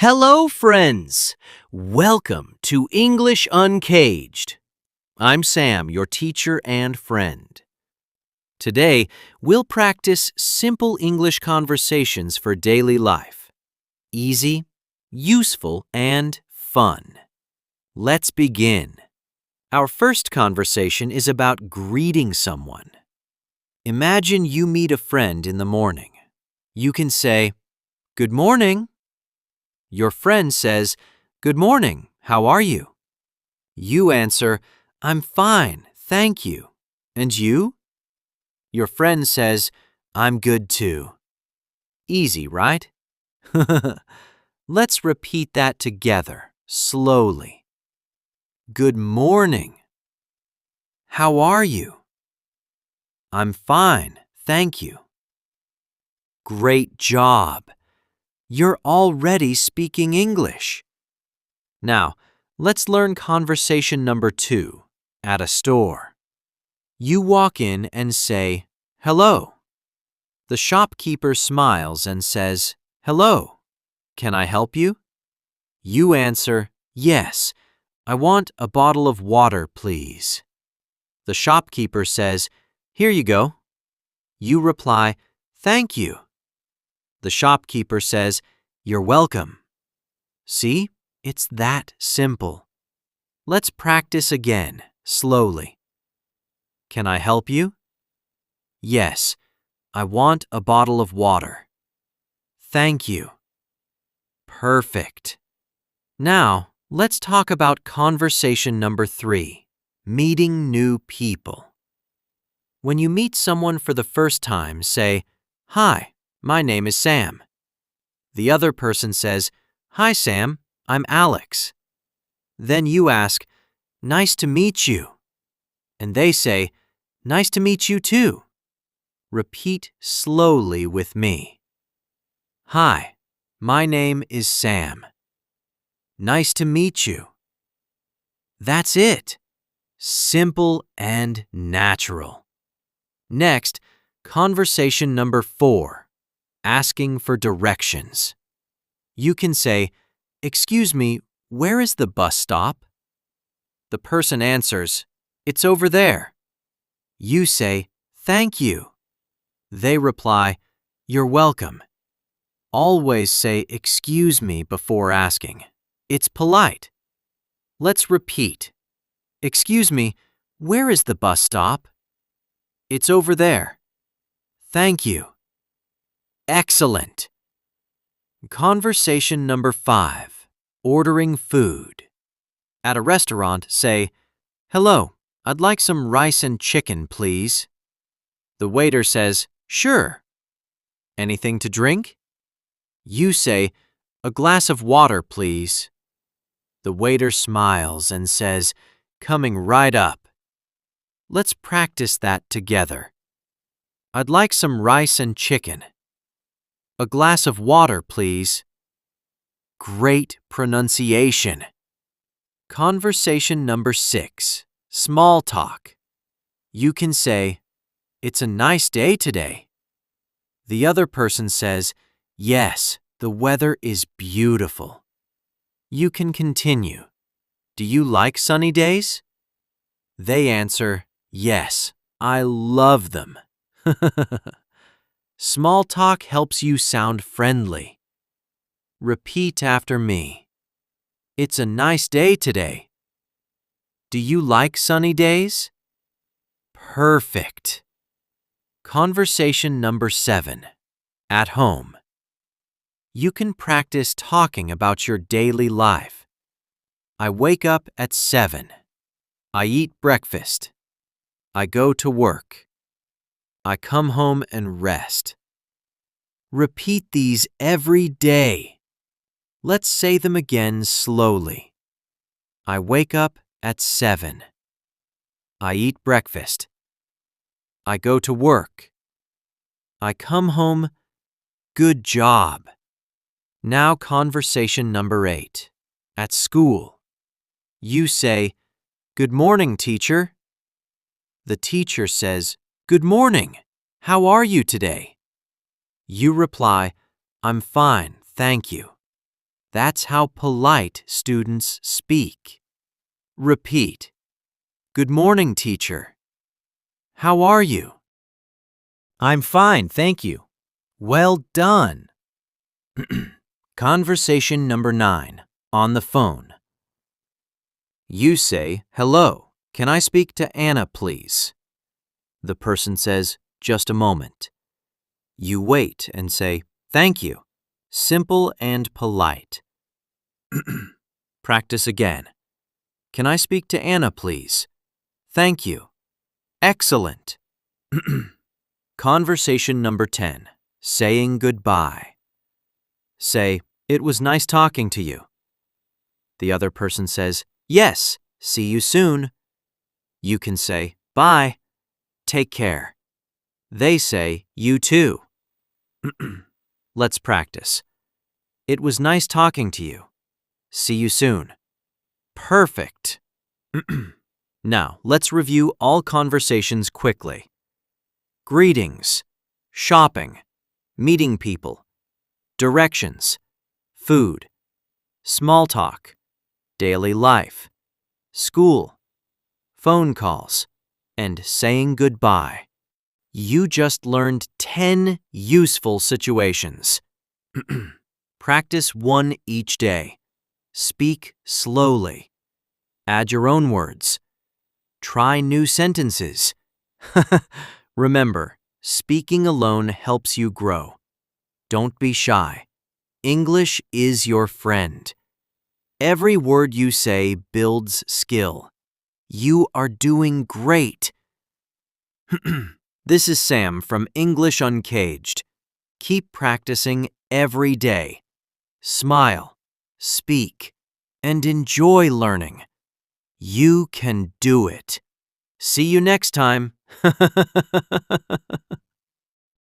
Hello, friends! Welcome to English Uncaged. I'm Sam, your teacher and friend. Today, we'll practice simple English conversations for daily life. Easy, useful, and fun. Let's begin. Our first conversation is about greeting someone. Imagine you meet a friend in the morning. You can say, "Good morning." Your friend says, "Good morning, how are you?" You answer, "I'm fine, thank you." And you? Your friend says, "I'm good too." Easy, right? Let's repeat that together, slowly. Good morning. How are you? I'm fine, thank you. Great job. You're already speaking English. Now, let's learn conversation number 2, at a store. You walk in and say, "Hello." The shopkeeper smiles and says, "Hello. Can I help you?" You answer, "Yes, I want a bottle of water, please." The shopkeeper says, "Here you go." You reply, "Thank you." The shopkeeper says, "You're welcome." See? It's that simple. Let's practice again, slowly. Can I help you? Yes, I want a bottle of water. Thank you. Perfect. Now, let's talk about conversation number 3, meeting new people. When you meet someone for the first time, say, "Hi, my name is Sam." The other person says, "Hi, Sam, I'm Alex." Then you ask, "Nice to meet you." And they say, "Nice to meet you too." Repeat slowly with me. Hi, my name is Sam. Nice to meet you. That's it. Simple and natural. Next, conversation number 4, asking for directions. You can say, "Excuse me, where is the bus stop?" The person answers, "It's over there." You say, "Thank you." They reply, "You're welcome." Always say "excuse me" before asking. It's polite. Let's repeat. "Excuse me, where is the bus stop?" "It's over there." Thank you. Excellent. Conversation number 5, ordering food. At a restaurant, say, "Hello, I'd like some rice and chicken, please." The waiter says, "Sure." "Anything to drink?" You say, "A glass of water, please." The waiter smiles and says, "Coming right up." Let's practice that together. "I'd like some rice and chicken." "A glass of water, please." Great pronunciation. Conversation number 6, small talk. You can say, "It's a nice day today." The other person says, "Yes, the weather is beautiful." You can continue. "Do you like sunny days?" They answer, "Yes, I love them." Small talk helps you sound friendly. Repeat after me. "It's a nice day today." "Do you like sunny days?" Perfect. Conversation number 7, at home. You can practice talking about your daily life. I wake up at 7. I eat breakfast. I go to work. I come home and rest. Repeat these every day. Let's say them again slowly. I wake up at 7. I eat breakfast. I go to work. I come home. Good job. Now conversation number 8, at school. You say, "Good morning, teacher." The teacher says, "Good morning. How are you today?" You reply, "I'm fine, thank you." That's how polite students speak. Repeat. Good morning, teacher. How are you? I'm fine, thank you. Well done. Conversation number 9. On the phone. You say, hello, can I speak to Anna, please? The person says, just a moment. You wait and say, thank you. Simple and polite. Practice again. Can I speak to Anna, please? Thank you. Excellent. Conversation number 10. Saying goodbye. Say, it was nice talking to you. The other person says, yes, see you soon. You can say, bye, take care. They say, you too. Let's practice. It was nice talking to you. See you soon. Perfect. Now, let's review all conversations quickly. Greetings, shopping, meeting people, directions, food, small talk, daily life, school, phone calls, and saying goodbye. You just learned 10 useful situations. Practice one each day. Speak slowly. Add your own words. Try new sentences. Remember, speaking alone helps you grow. Don't be shy. English is your friend. Every word you say builds skill. You are doing great. This is Sam from English Uncaged. Keep practicing every day. Smile, speak, and enjoy learning. You can do it. See you next time.